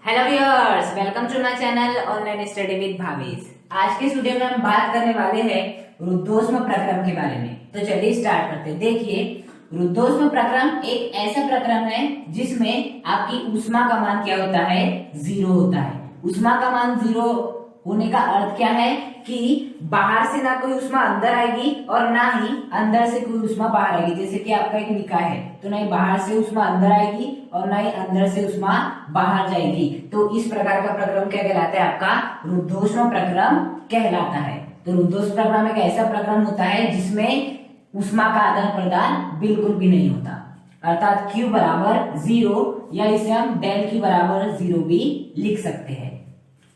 Hello viewers, welcome to my channel online study with Bhavesh. आज के इस वीडियो में हम बात करने वाले हैं रुद्धोष्म प्रक्रम के बारे में। तो चलिए स्टार्ट करते हैं। देखिए, रुद्धोष्म प्रक्रम एक ऐसा प्रक्रम है जिसमें आपकी ऊष्मा का मान क्या होता है, जीरो होता है। ऊष्मा का मान जीरो होने का अर्थ क्या है कि बाहर से ना कोई ऊष्मा अंदर आएगी और ना ही अंदर से कोई ऊष्मा बाहर आएगी। जैसे कि आपका एक निकाय है तो ना ही बाहर से ऊष्मा अंदर आएगी और ना ही अंदर से ऊष्मा बाहर जाएगी। तो इस प्रकार का प्रक्रम क्या कहलाता है, आपका रुद्धोष्म प्रक्रम कहलाता है। तो रुद्धोष्म प्रक्रम एक ऐसा प्रक्रम होता है जिसमें ऊष्मा का आदान प्रदान बिल्कुल भी नहीं होता, अर्थात Q बराबर जीरो, या इसे हम डेल Q बराबर जीरो भी लिख सकते हैं।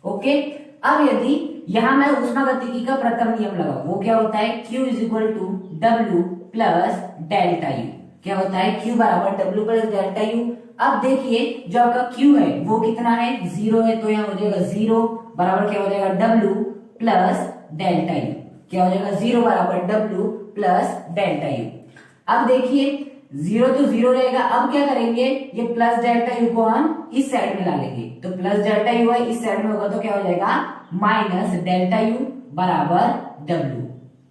ओके, अब यदि यहां मैं ऊष्मागतिकी का प्रथम नियम लगाऊं, वो क्या होता है, Q is equal to W plus delta U. क्या होता है, Q बराबर डब्ल्यू प्लस डेल्टा यू। अब देखिए, जो आपका Q है वो कितना है, जीरो है, तो यहाँ हो जाएगा जीरो बराबर क्या हो जाएगा, डब्ल्यू प्लस डेल्टा यू। क्या हो जाएगा, जीरो बराबर डब्ल्यू प्लस डेल्टा यू। अब देखिए, जीरो तो जीरो रहेगा। अब क्या करेंगे, ये प्लस डेल्टा यू को हम इस साइड में ला लेंगे। तो प्लस डेल्टा यू है, इस साइड में होगा तो क्या हो जाएगा, माइनस डेल्टा यू बराबर डब्ल्यू।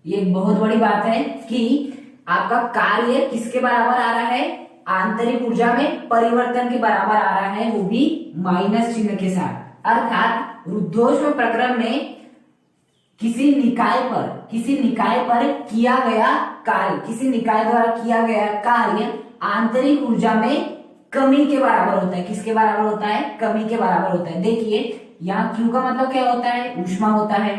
ये एक बहुत बड़ी बात है कि आपका कार्य किसके बराबर आ रहा है, आंतरिक ऊर्जा में परिवर्तन के बराबर आ रहा है, वो भी माइनस चिन्ह के साथ। अर्थात रुद्धोष्म प्रक्रम में किसी निकाय पर किया गया कार्य, किसी निकाय द्वारा किया गया कार्य आंतरिक ऊर्जा में कमी के बराबर होता है। किसके बराबर होता है, कमी के बराबर होता है। देखिए, यहाँ Q का मतलब क्या होता है, ऊष्मा होता है।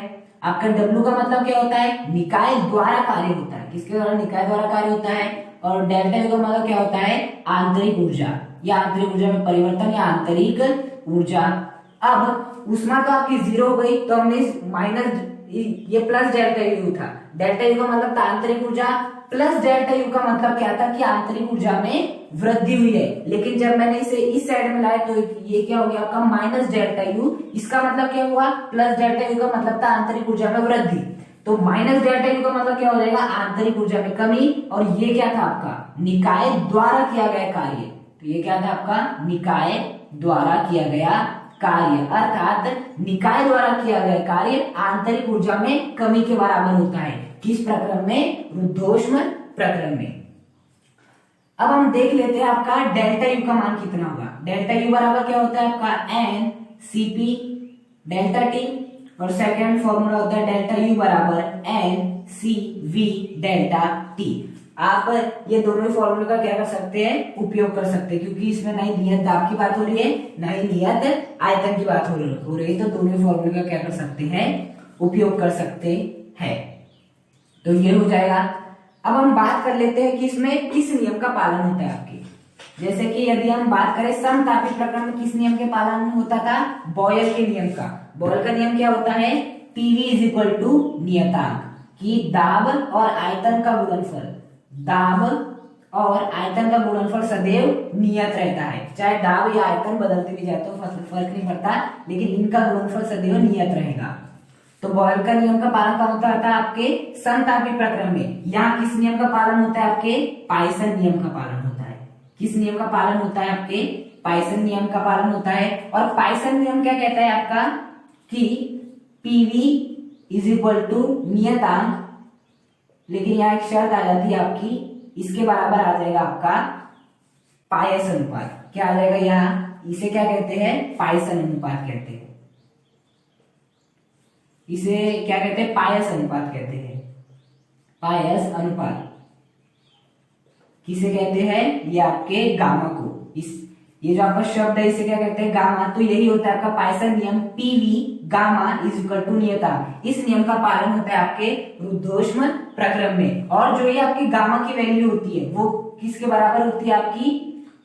आपका W का मतलब क्या होता है, निकाय द्वारा कार्य होता है। किसके द्वारा, निकाय द्वारा कार्य होता है। और डेल्टा U का मतलब क्या होता है, आंतरिक ऊर्जा, या आंतरिक ऊर्जा में परिवर्तन, या आंतरिक ऊर्जा। अब ऊष्मा तो आपकी जीरो हो गई, तो हमने माइनस, ये प्लस डेल्टा यू था। डेल्टा यू का मतलब था आंतरिक ऊर्जा, प्लस डेल्टा यू का मतलब क्या था कि आंतरिक ऊर्जा में वृद्धि हुई है। लेकिन जब मैंने इसे इस साइड में लाया तो ये क्या हो गया, आपका माइनस डेल्टा यू। इसका मतलब क्या हुआ, प्लस डेल्टा यू का मतलब था आंतरिक ऊर्जा में वृद्धि। तो माइनस डेल्टा यू का मतलब क्या हो जाएगा, आंतरिक ऊर्जा में कमी। और ये क्या था, आपका निकाय द्वारा किया गया कार्य। तो ये क्या था, आपका निकाय द्वारा किया गया कार्य, अर्थात निकाय द्वारा किया गया कार्य आंतरिक ऊर्जा में कमी के बराबर होता है। किस प्रक्रम में, रुद्धोष्म प्रक्रम में। अब हम देख लेते हैं आपका डेल्टा यू का मान कितना होगा। डेल्टा यू बराबर क्या होता है, आपका एन सीपी डेल्टा टी, और सेकेंड फॉर्मूला होता है डेल्टा यू बराबर N C V delta T. आप ये दोनों फॉर्मूले का क्या कर सकते हैं, उपयोग कर सकते हैं, क्योंकि इसमें ना ही नियत दाब की बात हो रही है, ना ही नियत आयतन की बात हो रही है। तो दोनों फॉर्मूले का क्या कर सकते हैं, उपयोग कर सकते हैं। तो ये हो जाएगा। अब हम बात कर लेते हैं कि इसमें किस नियम का पालन होता है आपके। जैसे कि यदि हम बात करें समतापी प्रक्रम में किस नियम के पालन होता था, बॉयल के नियम का। बॉयल का नियम क्या होता है, पीवी इज इक्वल टू नियतांक, की दाब और आयतन का गुणनफल, दाब और आयतन का गुणनफल सदैव नियत रहता है। चाहे दाब या आयतन बदलते भी जाए तो फर्क नहीं पड़ता, लेकिन इनका गुणनफल सदैव नियत रहेगा। तो बॉयल का नियम का पालन कब होता है, आपके समतापी प्रक्रम में। यहाँ किस नियम का पालन होता है, आपके पाइसन नियम का पालन होता है। किस नियम का पालन होता है, आपके पाइसन नियम का पालन होता है। और पाइसन नियम क्या कहता है आपका, कि पीवी इज इक्वल टू नियतांक, लेकिन यहाँ एक शर्त आ जाती है आपकी, इसके बराबर आ जाएगा आपका पायस अनुपात। क्या आ जाएगा यहाँ, इसे क्या कहते हैं, पायसन अनुपात कहते हैं। इसे क्या कहते हैं, पायस अनुपात कहते हैं। पायस अनुपात किसे कहते हैं, ये आपके गामा को, ये जो आपका शब्द है इसे क्या कहते हैं, गामा। तो यही होता है आपका पाइसन नियम, PV gamma is equal to नियतांक। इस नियम का पालन होता है आपके रुद्धोष्म प्रक्रम में। और जो ये आपकी गामा की वैल्यू होती है वो किसके बराबर होती है आपकी,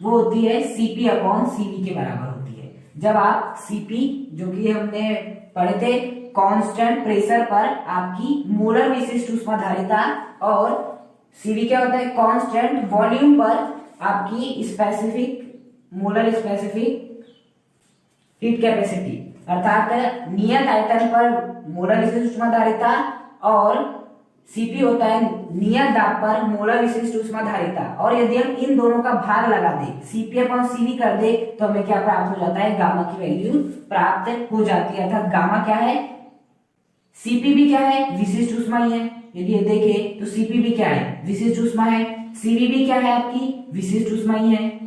वो होती है सीपी अपॉन सीवी के बराबर होती है। जब आप सीपी, जो कि हमने पढ़े थे, कांस्टेंट प्रेशर पर आपकी मोलर विशिष्ट ऊष्माधारिता, और सीवी क्या होता है, कांस्टेंट वॉल्यूम पर आपकी specific molar specific heat capacity, अर्थात नियत आयतन पर मोलर विशिष्ट ऊष्माधारिता और Cp होता है नियत दाब पर मोलर विशिष्ट ऊष्माधारिता, और यदि हम इन दोनों का भाग लगा दे Cp/Cv कर दे तो हमें क्या प्राप्त हो जाता है, गामा की वैल्यू प्राप्त हो जाती है। अर्थात गामा क्या है, Cp भी क्या है, विशिष्ट ऊष्मा ही है। यदि ये देखें तो Cp भी क्या है, विशिष्ट ऊष्मा है। Cv भी क्या है आपकी, विशिष्ट ऊष्मा ही है।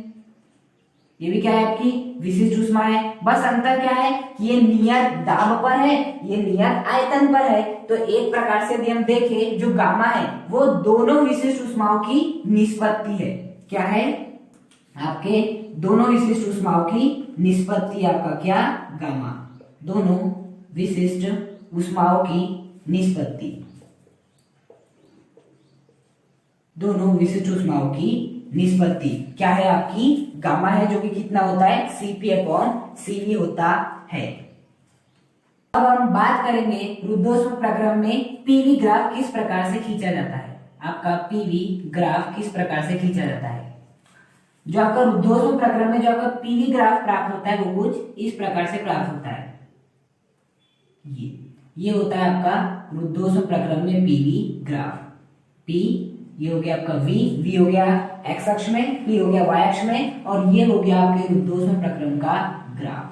ये भी क्या है आपकी, विशिष्ट ऊष्मा है। बस अंतर क्या है कि ये नियत दाब पर है, ये नियत आयतन पर है। तो एक प्रकार से यदि हम देखें, जो गामा है वो दोनों विशिष्ट ऊष्माओं की निष्पत्ति है। क्या है आपके, दोनों विशिष्ट ऊष्माओं की निष्पत्ति आपका क्या, गामा। दोनों विशिष्ट ऊष्माओं की निष्पत्ति, दोनों विशिष्ट ऊष्माओं की निष्पत्ति क्या है आपकी, गामा है, जो कि कितना होता है, Cp/Cv होता है। अब हम बात करेंगे रुद्धोष्म प्रक्रम में पीवी ग्राफ किस प्रकार से खींचा जाता है। आपका पीवी ग्राफ किस प्रकार से खींचा जाता है। जो आपका रुद्धोष्म प्रक्रम में जो आपका पीवी ग्राफ प्राप्त होता है वो कुछ इस प्रकार से प्राप्त होता है। ये होता है आपका रुद्धोष्म प्रक्रम में पीवी ग्राफ। पी ये हो गया आपका वी हो गया एक्स अक्ष में, पी हो गया वाई अक्ष में, और ये हो गया आपके रुद्धोष्म प्रक्रम का ग्राफ।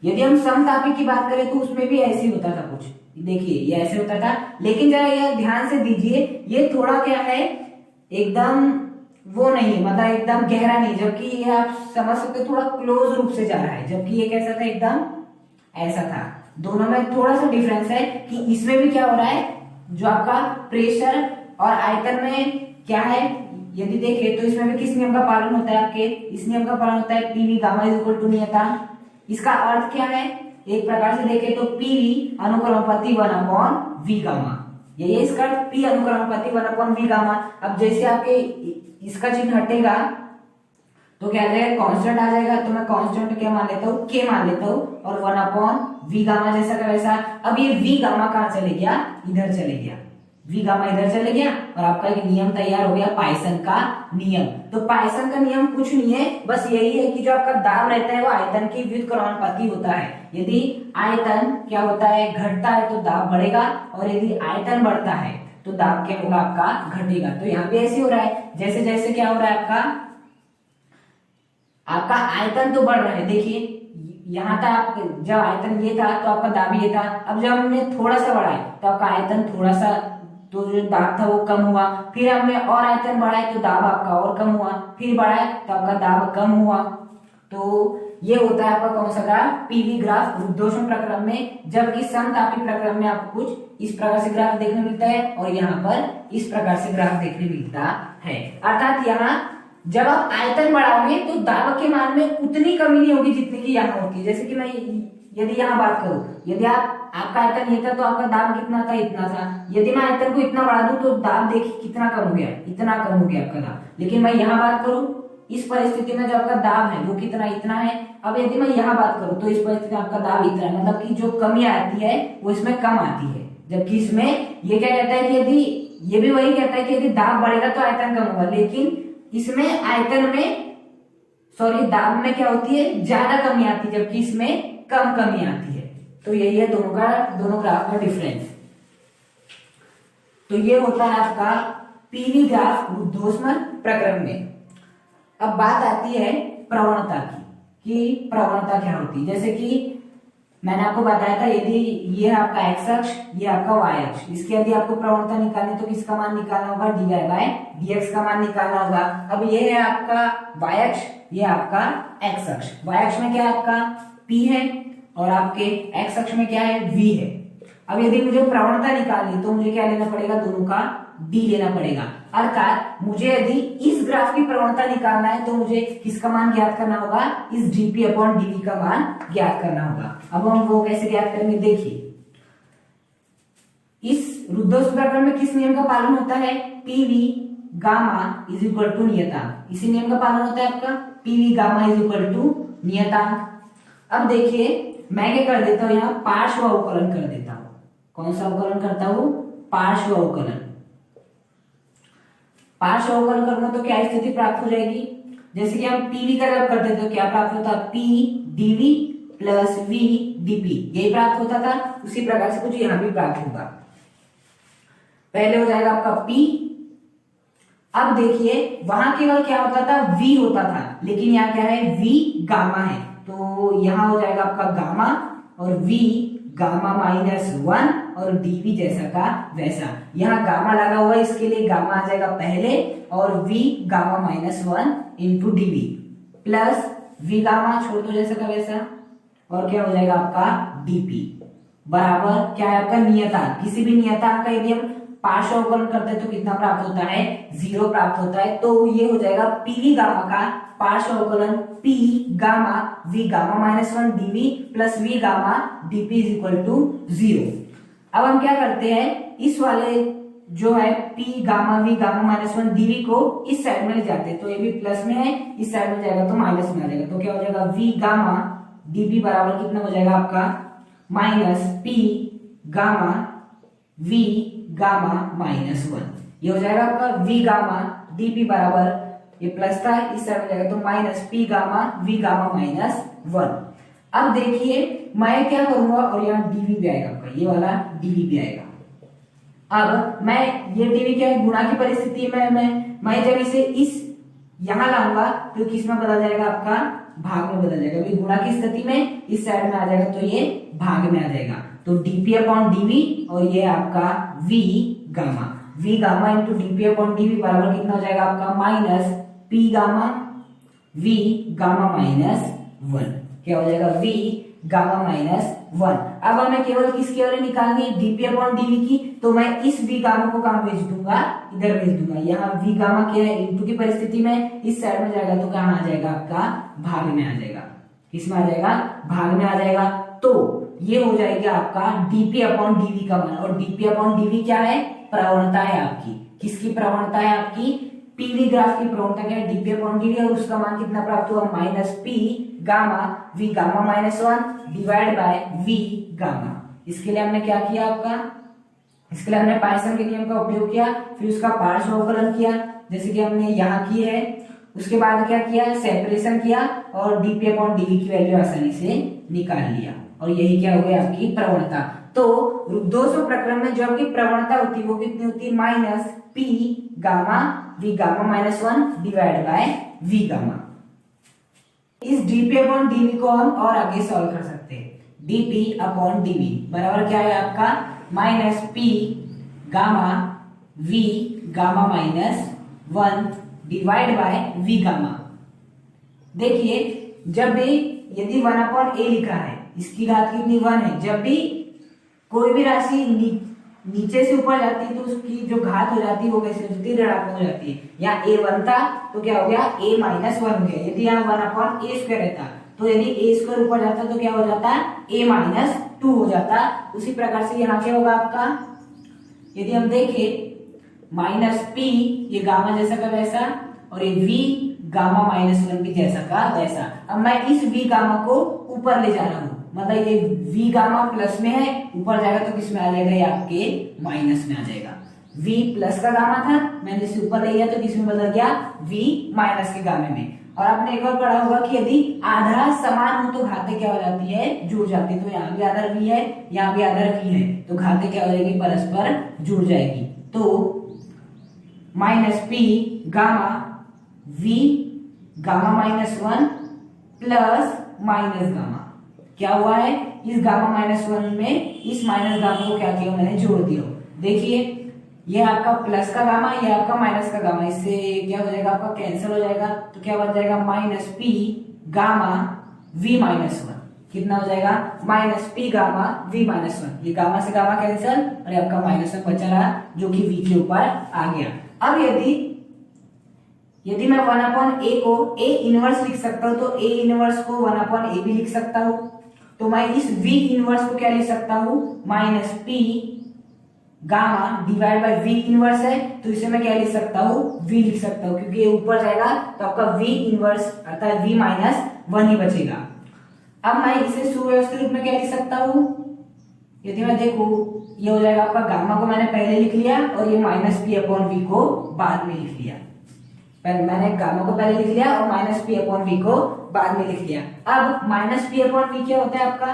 यदि हम समतापी की बात करें तो उसमें भी ऐसे ही होता था कुछ, देखिए ये ऐसे होता था, लेकिन जरा ये ध्यान से दीजिए, ये थोड़ा क्या है, एकदम वो नहीं है, मतलब एकदम गहरा नहीं, जबकि ये आप समझ सकते थोड़ा क्लोज रूप से जा रहा है, जबकि ये कैसा था, एकदम ऐसा था। दोनों में थोड़ा सा डिफरेंस है कि इसमें भी क्या हो रहा है, जो आपका प्रेशर और आयतन में क्या है, यदि देखें तो इसमें भी किस नियम का पालन होता है, आपके इस नियम का पालन होता है, PV gamma is equal to नियतांक। इसका अर्थ क्या है, एक प्रकार से देखें तो पीवी अनुक्रमानुपाती 1/v गामा, यही है इसका अर्थ, पी अनुक्रमानुपाती 1/v गामा। अब जैसे आपके इसका चिन्ह हटेगा तो क्या आ जाएगा, कांस्टेंट आ जाएगा, तो मैं कांस्टेंट क्या मान लेता हूँ, k मान लेता हूँ, और 1/v गामा जैसा का वैसा। अब ये v गामा कहां चले गया, इधर चले गया, v गामा इधर चले गया, और आपका एक नियम तैयार हो गया, पाइसन का नियम। तो पाइसन का नियम कुछ नहीं है, बस यही है कि जो आपका दाब रहता है वो आयतन की व्युत्क्रमानुपाती होता है। यदि आयतन क्या होता है, घटता है तो दाब बढ़ेगा, और यदि आयतन बढ़ता है तो दाब क्या होगा, आपका घटेगा। तो यहाँ पे ऐसे हो रहा है, जैसे जैसे क्या हो रहा है, आपका आयतन तो बढ़ रहा है। देखिए यहाँ था, आप जब आयतन ये था तो आपका दाब ये था, अब जब हमने थोड़ा सा बढ़ाया तो आपका आयतन थोड़ा सा, तो जो दाब था वो कम हुआ, फिर हमने और आयतन बढ़ाया तो दाब आपका और कम हुआ, फिर बढ़ाया तो आपका दाब कम हुआ। तो ये होता है आपका कौन सा ग्राफ, पीवी ग्राफ रुद्धोष्म प्रक्रम में। जबकि समतापी प्रक्रम में आपको कुछ इस प्रकार से ग्राफ देखने मिलता है, और यहाँ पर इस प्रकार से ग्राफ देखने मिलता है। अर्थात यहाँ जब आप आयतन बढ़ाओगे तो दाब के मान में उतनी कमी नहीं होगी जितनी की यहाँ होती है। जैसे कि मैं यदि यहाँ बात करूं, यदि आपका आयतन ये था तो आपका दाब कितना था, इतना था। यदि मैं आयतन को इतना बढ़ा दूं तो दाब देखिए कितना कम हो गया, इतना कम हो गया आपका दाब। लेकिन मैं यहाँ बात करूं, इस परिस्थिति में जो आपका दाब है वो कितना, इतना है। अब यदि मैं यहाँ बात करूं तो इस परिस्थिति में आपका दाब इतना है, मतलब कि जो कमी आती है वो इसमें कम आती है। जबकि इसमें ये क्या कहता है कि यदि, ये भी वही कहता है कि यदि दाब बढ़ेगा तो आयतन कम होगा, लेकिन इसमें आयतन में, सॉरी दाब में क्या होती है, ज्यादा कमी आती है, जबकि इसमें कम कमी आती है। तो यही है दोनों ग्राफ का डिफरेंस। तो ये होता है आपका पीवी ग्राफ रुद्धोष्म प्रक्रम में। अब बात आती है प्रवणता की, कि प्रवणता क्या होती है। जैसे कि मैंने आपको बताया था, यदि ये आपका एक्स अक्ष, ये आपका वाई अक्ष, इसकी यदि आपको प्रवणता निकालनी तो किसका मान निकालना होगा, dy/dx का मान निकालना होगा। अब ये है आपका वाई अक्ष, ये आपका एक्स अक्ष। वाई अक्ष में क्या है आपका p है, और आपके एक्स अक्ष में क्या है, v है। अब यदि मुझे प्रवणता निकालनी तो मुझे क्या लेना पड़ेगा, दोनों का d लेना पड़ेगा। अर्थात मुझे यदि इस ग्राफ की प्रवणता निकालना है तो मुझे किसका मान ज्ञात करना होगा, इस dp/dv का मान ज्ञात करना होगा। अब हम वो कैसे ज्ञात करेंगे, देखिए इस रुद्धोष्म प्रक्रम में किस नियम का पालन होता है, PV gamma is equal to नियतांक। इसी नियम का पालन होता है आपका, PV gamma is equal to नियतांक। अब देखिए मैं क्या कर देता हूं, यहाँ पार्श्व अवकलन कर देता हूं। कौन सा अवकलन करता हूं, पार्श्व अवकलन। पार्श्व अवकलन करूंगा तो क्या स्थिति प्राप्त हो जाएगी, जैसे कि हम पीवी का जब करते थे तो क्या प्राप्त होता, P dV plus V dP, यही प्राप्त होता था। उसी प्रकार से कुछ यहाँ भी प्राप्त होगा। पहले हो जाएगा आपका P। अब देखिए वहां केवल क्या होता था, V होता था, लेकिन यहाँ क्या है, V गामा है, तो यहाँ हो जाएगा आपका गामा, और V गामा -1 और dV जैसा का वैसा। यहाँ गामा लगा हुआ है, इसके लिए गामा आ जाएगा पहले, और V gamma -1 into dV plus V gamma छोड़ दो जैसा का वैसा, और क्या हो जाएगा आपका dP बराबर क्या है आपका नियतांक। किसी भी नियतांक का यदि हम पार्श्व अवकलन करते हैं तो कितना प्राप्त होता है, 0 प्राप्त होता है। तो ये हो जाएगा PV गामा का पार्श्व अवकलन P gamma V gamma -1 dV plus V gamma dP is equal to 0। अब हम क्या करते हैं, इस वाले जो है P gamma V gamma -1 dV को इस साइड में ले जाते हैं, तो ये भी प्लस में है, इस साइड में जाएगा तो माइनस में आ जाएगा, तो क्या हो जाएगा V गामा dP बराबर कितना हो जाएगा आपका -P गामा V गामा -1। ये हो जाएगा आपका V गामा dP बराबर, ये प्लस था इस साइड में जाएगा तो -P गामा V गामा -1। अब देखिए मैं क्या करूंगा, और यहाँ dV भी आएगा आपका, ये वाला dV भी आएगा। अब मैं ये dV क्या है, गुणा की परिस्थिति में मैं जब इसे इस यहां लाऊंगा तो किस में बदल जाएगा आपका, भाग में बदल जाएगा। अभी गुणा की स्थिति में इस साइड में आ जाएगा तो ये भाग में आ जाएगा, तो dP अपॉन dV, और ये आपका V gamma into dP upon dV बराबर कितना हो जाएगा आपका -P गामा V गामा -1। क्या हो जाएगा V गामा -1। अब हमें केवल किसकी वैल्यू निकालनी है, dP अपॉन dV की, तो मैं इस V गामा को कहां भेज दूंगा, इधर भेज दूंगा। यहाँ V गामा क्या है, इंटू की परिस्थिति में इस साइड में जाएगा तो कहां आ जाएगा आपका, भाग में आ जाएगा। किस में आ जाएगा, भाग में आ जाएगा। तो ये हो जाएगा आपका dP अपॉन dV का मान, और dP अपॉन dV क्या है, प्रवणता है आपकी। किसकी प्रवणता है आपकी, पीवी ग्राफ की प्रवणता क्या है, dP अपॉन dV, और उसका मान कितना प्राप्त हुआ -P gamma V gamma -1 divide bye V gamma. इसके लिए हमने क्या किया आपका, इसके लिए हमने पाइथन के नियम का उपयोग किया, फिर उसका पार्श्व अवकलन किया जैसे कि हमने यहाँ की है। उसके बाद क्या किया, सेपरेशन किया, और dP अपॉन dV की वैल्यू आसानी से निकाल लिया, और यही क्या हो गई आपकी प्रवणता। तो रुद्धोष्म प्रक्रम में जो आपकी प्रवणता होती है वो कितनी होती है, -P gamma V gamma -1 divide bye V gamma. इस dP अपॉन dV को हम और आगे सॉल्व कर सकते हैं। dP अपॉन dV बराबर क्या है आपका, -P gamma V gamma -1 divide bye V gamma. देखिए जब भी यदि 1 अपॉन a लिखा है, इसकी घात कितनी 1 है, जब भी कोई भी राशि नीचे से ऊपर जाती है तो उसकी जो घात हो जाती है वो कैसे हो जाती है, ऋणात्मक हो जाती है। यहाँ a1 था तो क्या हो गया, a -1 हो गया। यदि यहाँ 1 अपॉन a स्क्वायर रहता तो यदि a स्क्वायर ऊपर जाता तो क्या हो जाता, a -2 हो जाता। उसी प्रकार से यहाँ क्या होगा आपका, यदि हम देखें -P ये गामा जैसा का वैसा, और ये V गामा -1 भी जैसा का वैसा। अब मैं इस V गामा को ऊपर ले जा रहा हूँ, मतलब ये V गामा प्लस में है, ऊपर जाएगा तो किस में आ जाएगा, ये आपके माइनस में आ जाएगा। V प्लस का गामा था, मैंने इसे ऊपर ले गया तो किस में बदल गया, V माइनस के गामे में। और आपने एक और पढ़ा होगा कि यदि आधा समान हो तो घातें क्या हो जाती है, जुड़ जाती है। तो यहाँ भी आधार V है, यहाँ भी आधार V है, तो घातें क्या हो जाएगी, परस्पर जुड़ जाएगी। तो -P gamma V gamma -1 plus minus gamma, क्या हुआ है, इस गामा -1 में इस माइनस गामा को क्या किया, मैंने जोड़ दिया। देखिए ये आपका प्लस का गामा, ये आपका माइनस का गामा, इससे क्या हो जाएगा आपका, कैंसिल हो जाएगा। तो क्या बन जाएगा, -P गामा V -1 कितना हो जाएगा, -P गामा V -1। ये गामा से गामा कैंसिल, और ये आपका -1 बचा रहा जो कि V के ऊपर आ गया। अब यदि मैं 1 अपॉन a को a इनवर्स लिख सकता हूं तो a इनवर्स को 1 अपॉन a भी लिख सकता हूं। तो मैं इस v इनवर्स को क्या लिख सकता हूं, -P gamma divide by v inverse है, तो इसे मैं क्या लिख सकता हूं, v लिख सकता हूं, क्योंकि ये ऊपर जाएगा तो आपका v इनवर्स अर्थात v -1 ही बचेगा। अब मैं इसे सुव्यवस्थित रूप में क्या लिख सकता हूं, यदि मैं देखूं ये हो जाएगा आपका, गामा को मैंने पहले लिख लिया और ये -P अपॉन v को बाद में लिख लिया। मैंने गामा को पहले लिख लिया और -P अपॉन v को बाद में लिख लिया। अब -P अपॉन v क्या होता है आपका,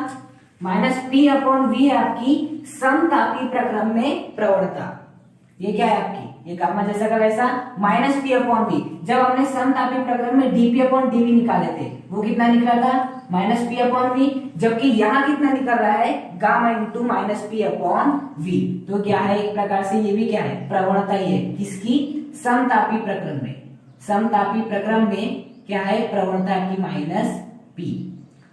-P अपॉन v है आपकी समतापी प्रक्रम में प्रवणता। ये क्या है आपकी, ये गामा जैसा का वैसा माइनस पी अपॉन वी। जब हमने समतापी प्रकरण में डीपी अपॉन डीवी निकाले थे वो कितना निकला था, माइनस पी अपॉन वी, जबकि यहाँ कितना निकल रहा है, gamma into minus P upon V. तो क्या है, एक प्रकार से ये भी क्या है, प्रवणता ही है, किसकी, समतापी प्रकरण में। समतापी प्रकरण में क्या है, प्रवणता की माइनस पी।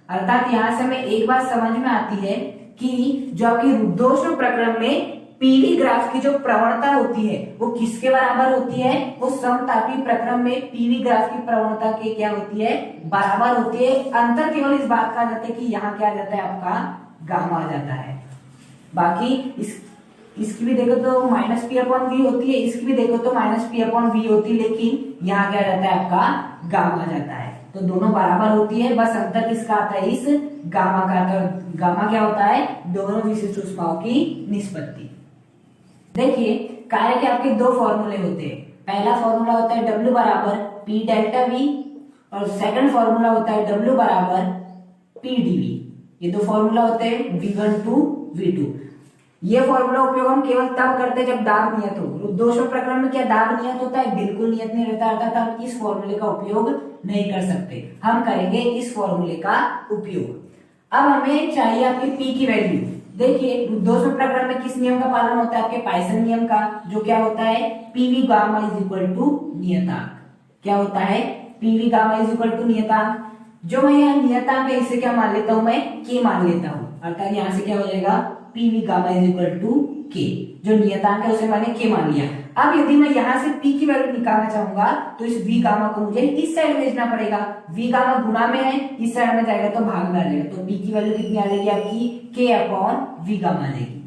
अर्थात यहाँ से हमें एक बात समझ में आती है कि जो आपकी रुद्धोष्म प्रकरण में पीवी ग्राफ की जो प्रवणता होती है वो किसके बराबर होती है, वो समतापी प्रकरण में पीवी ग्राफ की प्रवणता के क्या होती है, बराबर होती है। अंतर केवल इस बात का आ जाता है कि यहाँ क्या आ जाता है आपका, गामा आ जाता है। बाकी इसकी भी देखो तो माइनस पी अपॉन वी होती है, इसकी भी देखो तो माइनस पी अपॉन वी होती है, लेकिन यहाँ क्या जाता है आपका, गामा जाता है। तो दोनों बराबर होती है, बस अंतर किसका आता है, इस गामा का। तो गामा क्या होता है, दोनों विशिष्ट ऊष्माओं की निष्पत्ति। देखिए कार्य के आपके दो फॉर्मूले होते हैं। पहला फॉर्मूला होता है W बराबर P डेल्टा V और सेकंड फॉर्मूला होता है W बराबर P dV। ये दो फॉर्मूला होते हैं V1 to V2। ये फॉर्मूला उपयोग हम केवल तब करते हैं जब दाब नियत हो। रुद्धोष्म प्रकरण में क्या दाब नियत होता है, बिल्कुल नियत नहीं रहता, अर्थात हम इस फॉर्मूले का उपयोग नहीं कर सकते, हम करेंगे इस फॉर्मूले का उपयोग। अब हमें चाहिए आपकी P की वैल्यू। देखिए रुद्धोष्म प्रकरण में किस नियम का पालन होता है, आपके पाइसन नियम का, जो क्या होता है, PV gamma is equal to नियतांक। क्या होता है, PV gamma is equal to नियतांक। जो मैं यहाँ नियतांक है इसे क्या मान लेता हूं, मैं के मान लेता हूं, अर्थात यहाँ से क्या हो जाएगा, PV gamma is equal to K. जो नियतांक है उसे मैंने के मान लिया। अब यदि मैं यहाँ से पी की वैल्यू निकालना चाहूंगा तो इस वी गामा को मुझे इस साइड भेजना पड़ेगा। वी गामा गुणा में है, इस साइड में जाएगा तो भाग में आ जाएगा। तो पी की वैल्यू कितनी आ जाएगी आपकी, के अपॉन वी गामा आ जाएगी।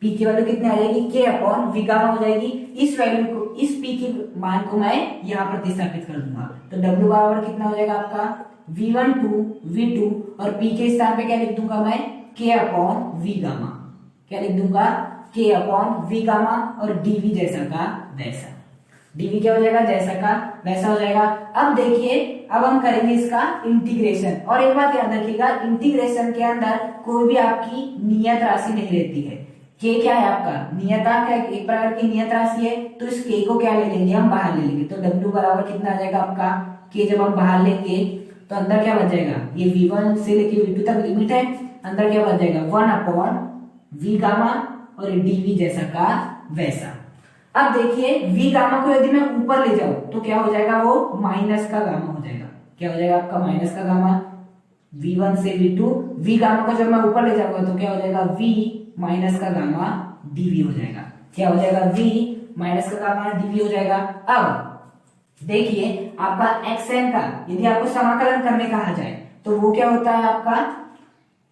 पी की वैल्यू कितनी आ जाएगी, के अपॉन वी गामा हो जाएगी। इस वैल्यू को, इस पी के मान को मैं यहाँ प्रतिस्थापित कर दूंगा। तो डब्ल्यू बराबर कितना हो जाएगा आपका, V1 to V2 और पी के स्थान पे क्या लिख दूंगा मैं, के अपॉन वी गामा। क्या लिख दूंगा, के अपॉन वी गामा और डीवी जैसा का वैसा। डीवी क्या हो जाएगा, जैसा का वैसा हो जाएगा। अब देखिए, अब हम करेंगे इसका इंटीग्रेशन। और एक बात याद रखिएगा, इंटीग्रेशन के अंदर कोई भी आपकी नियत राशि नहीं रहती है। के क्या है आपका, नियतांक है, एक प्रकार की नियत राशि है, तो इस के को क्या ले लेंगे, हम बाहर ले लेंगे। तो डब्ल्यू बराबर कितना आ जाएगा आपका, के जब हम बाहर लेंगे तो अंदर क्या बच जाएगा, ये V1 से लेके V2 तक लिमिट है, अंदर क्या बच जाएगा, 1 अपॉन वी गामा और डीवी जैसा का वैसा। अब देखिए वी गामा को यदि मैं ऊपर ले जाऊं तो क्या हो जाएगा, वो माइनस का गामा हो जाएगा। क्या हो जाएगा आपका, माइनस का गामा। V1 से V2, वी गामा को जब मैं ऊपर ले जाऊंगा तो क्या हो जाएगा, V माइनस का गामा डीवी हो जाएगा। क्या हो जाएगा, V माइनस का गामा डीवी हो जाएगा। अब देखिए आपका xn का यदि आपको समाकलन करने कहा जाए तो वो क्या होता है आपका,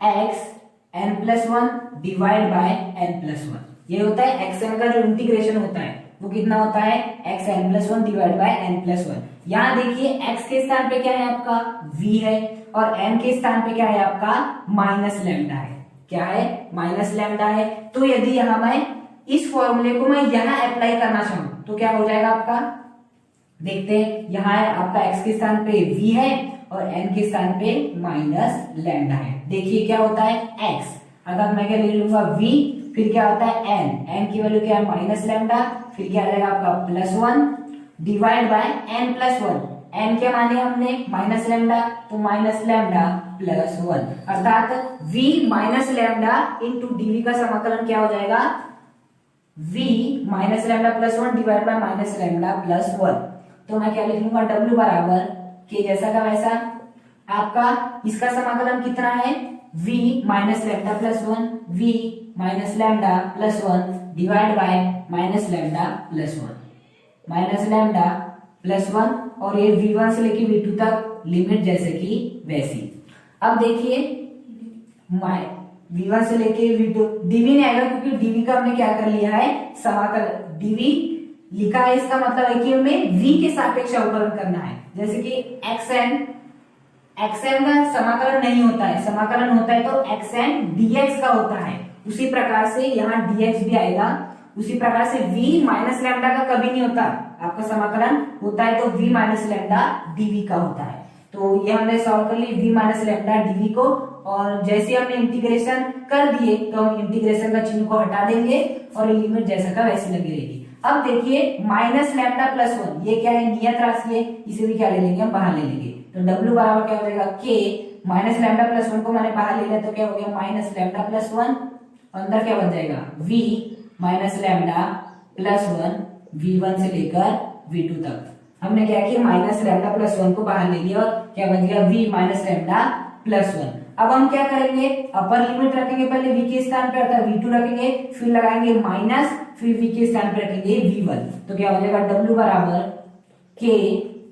xn+1 डिवाइड बाय n+1। ये होता है xn का जो इंटीग्रेशन होता है वो कितना होता है, xn+1 डिवाइड बाय n+1। यहाँ देखिए x के स्थान पे क्या है आपका, v है, और n के स्थान पे क्या है आपका, माइनस लैम्डा है। क्या है, माइनस लैम्डा है। तो यदि यहाँ मैं इस फॉर्मूले को मैं यहाँ अप्लाई करना चाहूं तो क्या हो जाएगा आपका, देखते हैं। यहाँ है आपका x के स्थान पे v है और n के स्थान पे माइनस लैम्डा है। देखिए क्या होता है, x अगर मैं क्या ले लूंगा v, फिर क्या होता है n की वैल्यू क्या है, माइनस लैम्डा, फिर क्या आ जाएगा आपका +1 डिवाइड बाय n+1। n क्या माने हमने, माइनस लैम्डा, तो माइनस लैम्डा +1, अर्थात v minus lambda into DV का समाकलन क्या हो जाएगा, v minus lambda +1 divide by minus lambda +1। तो मैं क्या लिख लूंगा, W बराबर के जैसा का वैसा। आपका इसका समाकलन कितना है, V minus lambda +1, V minus lambda +1 divide by minus lambda +1, minus lambda +1 और ये V1 से लेके V2 तक लिमिट जैसे कि वैसी। अब देखिए V1 से लेके V2, dv नहीं आएगा क्योंकि dv का हमने क्या कर लिया है, समाकलन। dv लिखा है, इसका मतलब है कि हमें v के सापेक्ष अवकलन करना है। जैसे कि xn का समाकलन नहीं होता है, समाकलन होता है तो xn dx का होता है। उसी प्रकार से यहाँ dx भी आएगा। उसी प्रकार से v माइनस लैम्डा का कभी नहीं होता, आपका समाकलन होता है तो v माइनस लैम्डा dv का होता है। तो ये हमने सॉल्व कर ली v माइनस लैम्डा dv को, और जैसे हमने इंटीग्रेशन कर दिए तो हम इंटीग्रेशन का चिन्ह को हटा देंगे और लिमिट जैसा का वैसी लगी रहेगी। अब देखिए माइनस लैम्डा प्लस वन, ये क्या है, नियत राशि है, इसे भी क्या ले लेंगे हम, बाहर ले लेंगे। तो W बराबर क्या हो जाएगा, K minus lambda plus one को मैंने बाहर ले लिया तो क्या हो गया, माइनस लैम्डा प्लस वन, अंदर क्या बन जाएगा, V minus lambda plus one, V1 से लेकर V2 तक। हमने क्या किया, माइनस लैम्डा प्लस वन को बाहर ले लिया और क्या बन गया, V minus lambda plus one. अब हम क्या करेंगे, अपर लिमिट रखेंगे पहले V के स्थान पे अर्थात V2 रखेंगे, फिर लगाएंगे माइनस, फिर V के स्थान पे रखेंगे V1। तो क्या हो जाएगा, W बराबर K,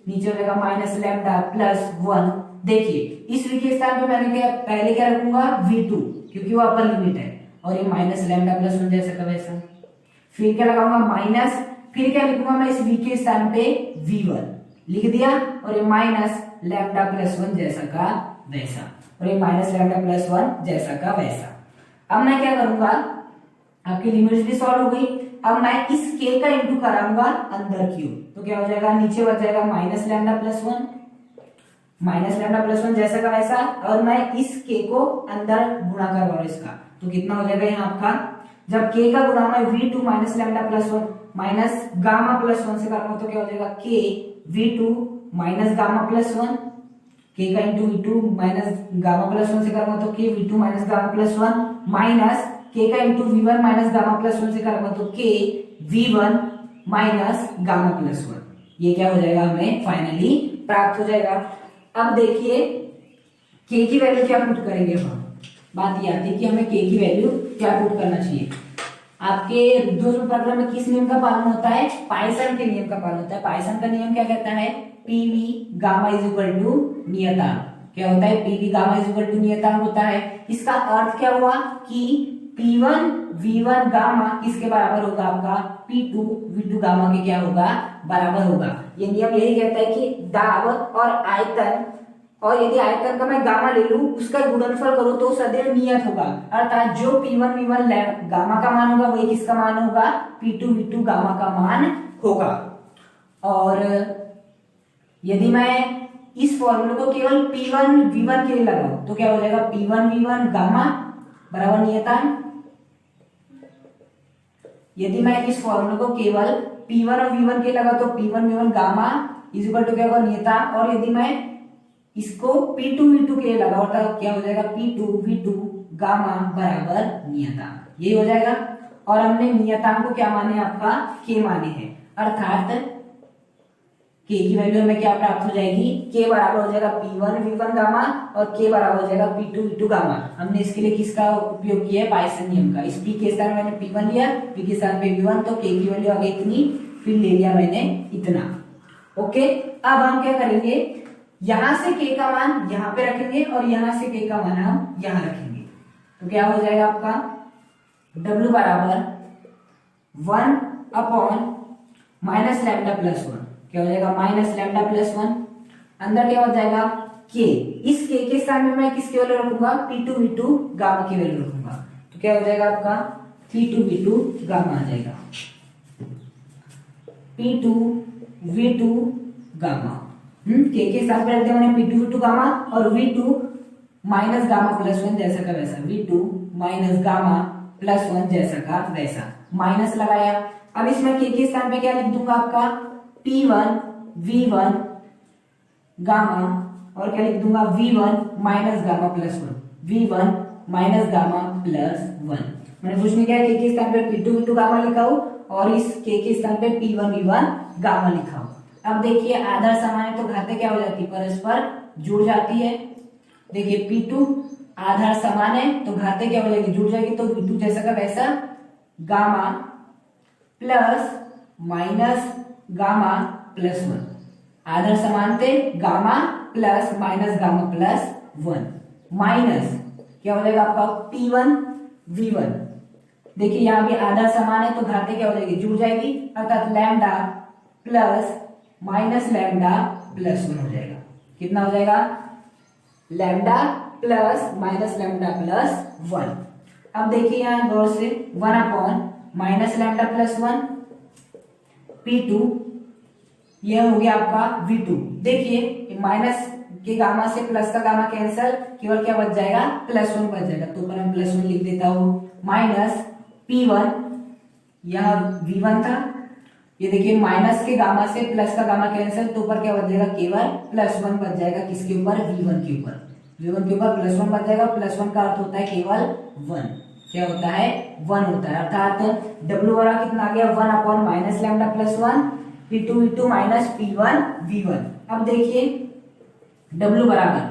नीचे हो जाएगा माइनस लैम्डा प्लस वन। देखिए इस V के स्थान पे मैंने क्या पहले क्या रखूंगा, V2, क्योंकि वो अपर लिमिट है, और ये माइनस लैम्डा प्लस वन जैसा का वैसा। फिर क्या लगाऊंगा, माइनस, फिर क्या लिखूंगा मैं इस V के स्थान पे V1 लिख दिया, और ये माइनस लैम्डा प्लस वन जैसा का वैसा, और ये माइनस लैम्डा प्लस वन जैसा का वैसा। अब मैं क्या करूंगा, आपकी लिमिट्स भी सॉल्व हो गई। अब मैं इस k का इंटू कराऊंगा अंदर क्यू, तो क्या हो जाएगा, नीचे बच जाएगा minus lambda plus one, minus lambda plus one जैसा का वैसा, और मैं इस k को अंदर गुणा कर रहा हूं इसका, तो कितना हो जाएगा यहाँ आपका, जब k का गुणा मैं V2 minus lambda plus one minus gamma plus one से करूंगा तो क्या हो जाएगा, k V2 minus gamma plus one, k का into V2 minus gamma plus one से करूंगा तो k V2 minus gamma plus one, minus k का into V1 minus gamma plus one से करूंगा तो k V1 minus gamma plus one. ये क्या हो जाएगा, हमें फाइनली प्राप्त हो जाएगा। अब देखिए k की वैल्यू क्या पुट करेंगे हम, बात ये आती है कि हमें k की वैल्यू क्या पुट करना चाहिए। आपके रुद्धोष्म प्रक्रम में किस नियम का पालन होता है, पाइसन के नियम का पालन होता है। पाइसन का नियम क्या कहता है, PV gamma is equal to नियतांक। क्या होता है, PV gamma is equal to नियतांक होता है। इसका अर्थ क्या हुआ कि P1 V1 गामा किसके बराबर होगा, आपका P2 V2 गामा के क्या होगा, बराबर होगा। ये नियम यही कहता है कि दाब और आयतन, और यदि आयतन का मैं गामा ले लूं उसका गुणनफल करूं तो सदैव नियत होगा, अर्थात जो P1 V1 गामा का मान होगा वही किसका मान होगा, P2 V2 गामा का मान होगा। और यदि मैं इस फॉर्मूले को केवल P1 V1 के लिए लगाऊं तो क्या हो जाएगा, P1 V1 गामा बराबर नियतांक। यदि मैं इस फॉर्मूले को केवल P1 और V1 के लगा तो P1 V1 gamma is equal to क्या होगा, नियतांक। और यदि मैं इसको P2 V2 के लिए लगा तो क्या हो जाएगा, P2 V2 गामा बराबर नियतांक, ये हो जाएगा। और हमने नियतांक को क्या माने, आपका k माने हैं, अर्थात k की वैल्यू हमें क्या प्राप्त हो जाएगी, k बराबर हो जाएगा P1 V1 गामा और k बराबर हो जाएगा P2 V2 गामा। हमने इसके लिए किसका उपयोग किया है, पाइसन नियम का। इस p के स्थान मैंने P1 लिया, p के स्थान पे V1, तो k की वैल्यू आ गई इतनी, फिर ले लिया मैंने इतना। ओके, अब हम क्या करेंगे, यहां से k का मान यहां पे रखेंगे और यहां से k का मान हम यहां रखेंगे, तो क्या हो जाएगा आपका W बराबर 1 upon minus lambda plus one, क्या हो जाएगा माइनस लैम्डा प्लस वन, अंदर क्या हो जाएगा k, इस k के स्थान में मैं किसकी वैल्यू रखूंगा, P2 V2 गामा की वैल्यू रखूंगा, तो क्या हो जाएगा आपका P2 V2 गामा आ जाएगा, P2 V2 गामा। k के स्थान पे रख दिया मैंने P2 V2 गामा और V2 minus gamma plus one जैसा का वैसा, V2 minus gamma plus one जैसा का वैसा, माइनस लगाया। अब इसमें k के स्थान पे क्या लिख दूंगा, आपका P1 V1 गामा, और क्या लिख दूंगा V1 minus gamma plus one, V1 minus gamma plus one. मैंने कुछ नहीं किया, k के स्थान पे P2 V2 गामा लिखा हूं और इस k के स्थान पे P1 V1 गामा लिखा हूं। अब देखिए आधार समान है तो घातें क्या हो जाती है, परस्पर जुड़ जाती है। देखिए P2 आधार समान है तो घातें क्या हो जाएगी, जुड़ जाएगी, तो V2 जैसा का वैसा gamma plus minus gamma plus one, आधार समान थे, gamma plus minus gamma plus one, minus क्या हो जाएगा आपका P1 V1। देखिए यहाँ भी आधार समान है तो घातें क्या हो जाएगी, जुड़ जाएगी, अर्थात lambda plus minus lambda plus one हो जाएगा। कितना हो जाएगा, lambda plus minus lambda plus one. अब देखिए यहाँ गौर से 1 upon minus lambda plus one P2, यह हो गया आपका V2। देखिए माइनस के गामा से प्लस का गामा कैंसल, केवल क्या बच जाएगा, प्लस वन बच जाएगा, तो मैं प्लस वन लिख देता हूं, माइनस P1 यह V1 था ये देखिए माइनस के गामा से प्लस का गामा कैंसिल, तो ऊपर क्या बच जाएगा, केवल +1 बच जाएगा। किसके ऊपर, V1 के ऊपर। V1 के ऊपर +1 बच जाएगा। +1 का अर्थ होता है केवल 1। क्या होता है, 1 होता है। अर्थात W बराबर कितना आ गया, 1/-λ+1 P2V2 माइनस P1 V1। अब देखिए W बराबर,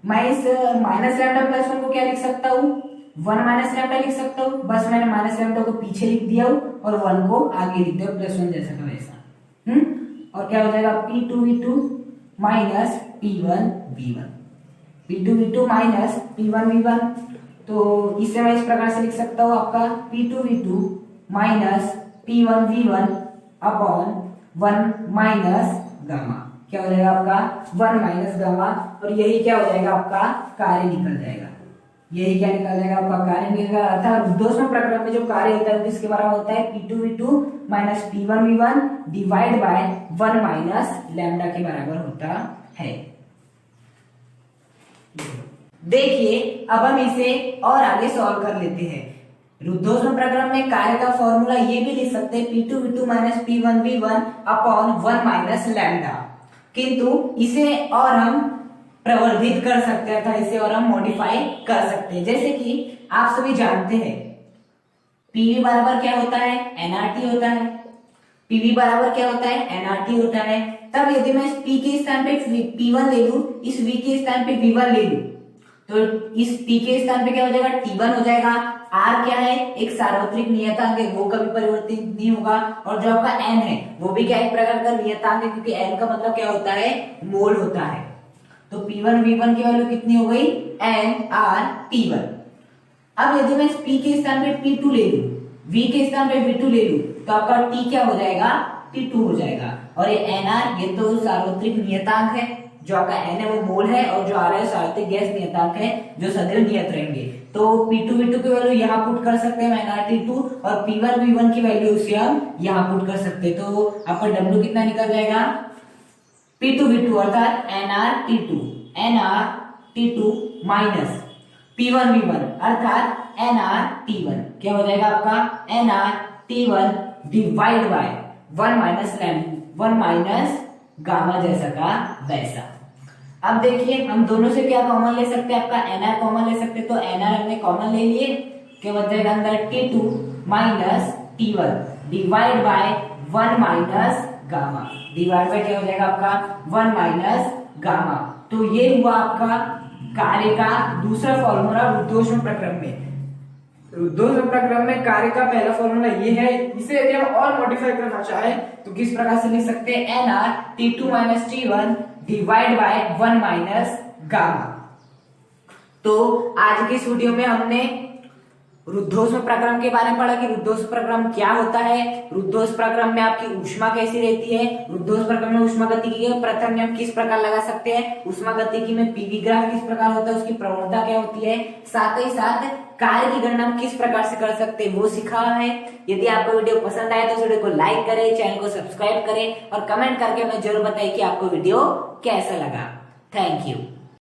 मैं इस -λ+1 को क्या लिख सकता हूँ, 1 - λ लिख सकता हूँ। बस मैंने -λ को पीछे लिख दिया हूँ और 1 को आगे लिख दिया, +1 जैसा का वैसा। और क्या हो जाएगा, P2V2 minus P1 V1। P2V2 minus P1 V1, तो इसे मैं इस प्रकार से लिख सकता हूँ, आपका P2V2 minus P1 V1 upon 1 minus gamma. क्या हो जाएगा आपका, 1 माइनस गामा। और यही क्या हो जाएगा, आपका कार्य निकल जाएगा। यही क्या निकल जाएगा, आपका कार्य निकलेगा। अर्थात रुद्धोष्म प्रक्रम में जो कार्य होता है किसके बराबर होता है, P2V2 minus P1 V1 divide by 1 minus lambda के बराबर होता है। देखिए अब हम इसे और आगे सॉल्व कर लेते हैं। रुद्धोष्म प्रक्रम में कार्य का फॉर्मूला ये भी लिख सकते हैं, P2V2 minus P1 V1 upon 1 minus lambda, किंतु इसे और हम प्रवर्धित कर सकते हैं, था इसे और हम मॉडिफाई कर सकते हैं। जैसे कि आप सभी जानते हैं PV बराबर क्या होता है, nRT होता है। PV बराबर क्या होता है, nRT होता है। तब यदि मैं इस P के स्थान पे P1 ले लूं, इस V के स्थान पे V1 ले लूं, तो इस P के स्थान पे क्या हो जाएगा, T1 हो जाएगा। R क्या है, एक सार्वत्रिक नियतांक है, वो कभी परिवर्तित नहीं होगा। और जो आपका N है वो भी क्या एक प्रकार का नियतांक है, क्योंकि N का मतलब क्या होता है, मोल होता है। तो P1 V1 की वैल्यू कितनी हो गई, nRT1। अब यदि मैं इस P के स्थान पे P2 ले लूं, V के स्थान पे V2 ले लूं, तो आपका T क्या हो जाएगा, T2 हो जाएगा। और ये nR ये तो सार्वत्रिक नियतांक है, जो आपका n है वो मोल है, और जो R है सार्वत्रिक गैस नियतांक है, जो सदैव नियत रहेंगे। तो P2V2 की वैल्यू यहाँ पुट कर सकते हैं nRT2, और P1 V1 की वैल्यू उसे हम यहाँ पुट कर सकते हैं। तो आपका W कितना निकल जाएगा, P2V2 अर्थात nRT2 माइनस P1 V1 अर्थात nRT1। क्या हो जाएगा आपका, nRT1 divide by 1 minus gamma जैसा का वैसा। अब देखिए हम दोनों से क्या कॉमन ले सकते हैं, आपका nR कॉमन ले सकते हैं। तो nR हमने कॉमन ले लिए, क्या बच जाएगा अंदर, T2 minus T1 divide by 1 minus gamma. Divide by क्या हो जाएगा आपका, 1 माइनस गामा। तो ये हुआ आपका कार्य का दूसरा फॉर्मूला रुद्धोष्म प्रक्रम में। रुद्धोष्म प्रक्रम में कार्य का पहला फॉर्मूला ये है। इसे यदि हम और मॉडिफाई करना चाहें तो किस प्रकार से लिख सकते हैं, nR T2 - T1 divide by 1 minus gamma. तो आज की इस वीडियो में हमने रुद्धोष्म प्रक्रम के बारे में पढ़ा कि रुद्धोष्म प्रक्रम क्या होता है, रुद्धोष्म प्रक्रम में आपकी ऊष्मा कैसी रहती है, रुद्धोष्म प्रक्रम में ऊष्मा गतिकी के प्रथम नियम किस प्रकार लगा सकते हैं, ऊष्मा गतिकी में पीवी ग्राफ किस प्रकार होता है, उसकी प्रवणता क्या होती है, साथ ही साथ कार्य की गणना हम किस प्रकार से कर सकते हैं वो सिखा है। यदि आपको वीडियो पसंद आए तो वीडियो को लाइक करें, चैनल को सब्सक्राइब करें और कमेंट करके हमें जरूर बताएं कि आपको वीडियो कैसा लगा। Thank you.